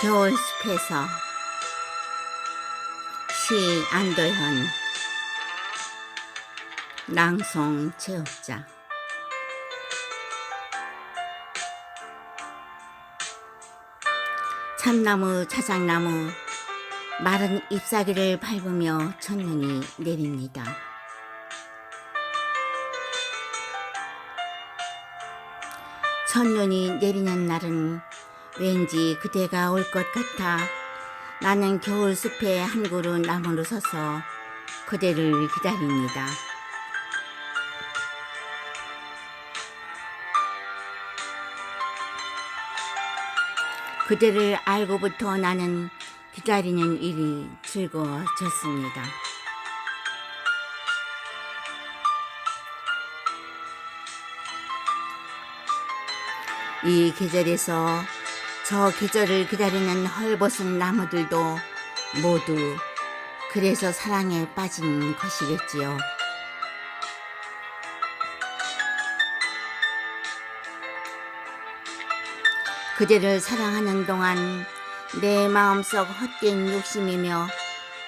겨울숲에서 시 안도현 낭송 제옥자. 참나무 자작나무 마른 잎사귀를 밟으며 첫눈이 내립니다. 첫눈이 내리는 날은 왠지 그대가 올 것 같아 나는 겨울숲의 한 그루 나무로 서서 그대를 기다립니다. 그대를 알고부터 나는 기다리는 일이 즐거워졌습니다. 이 계절에서 저 계절을 기다리는 헐벗은 나무들도 모두 그래서 사랑에 빠진 것이겠지요. 그대를 사랑하는 동안 내 마음속 헛된 욕심이며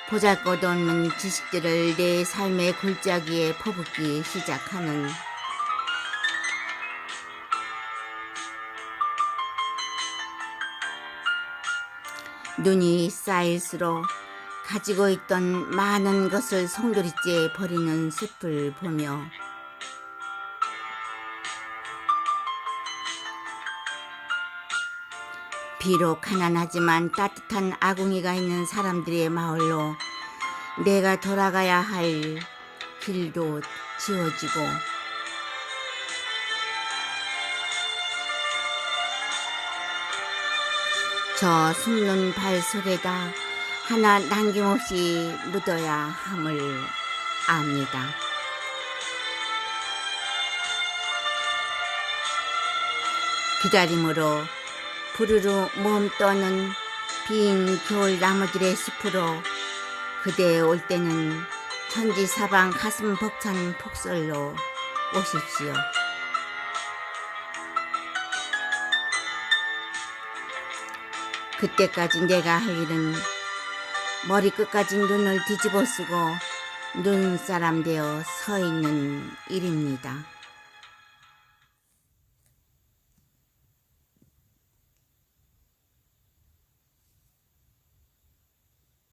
보잘것없는 지식들을 내 삶의 골짜기에 퍼붓기 시작하는 눈이 쌓일수록 가지고 있던 많은 것을 송두리째 버리는 숲을 보며 비록 가난하지만 따뜻한 아궁이가 있는 사람들의 마을로 내가 돌아가야 할 길도 지워지고 저 숨는 발 속에다 하나 남김없이 묻어야 함을 압니다. 기다림으로 부르르 몸 떠는 빈 겨울 나무들의 숲으로 그대 올 때는 천지사방 가슴 벅찬 폭설로 오십시오. 그때까지 내가 할 일은 머리끝까지 눈을 뒤집어 쓰고 눈사람 되어 서 있는 일입니다.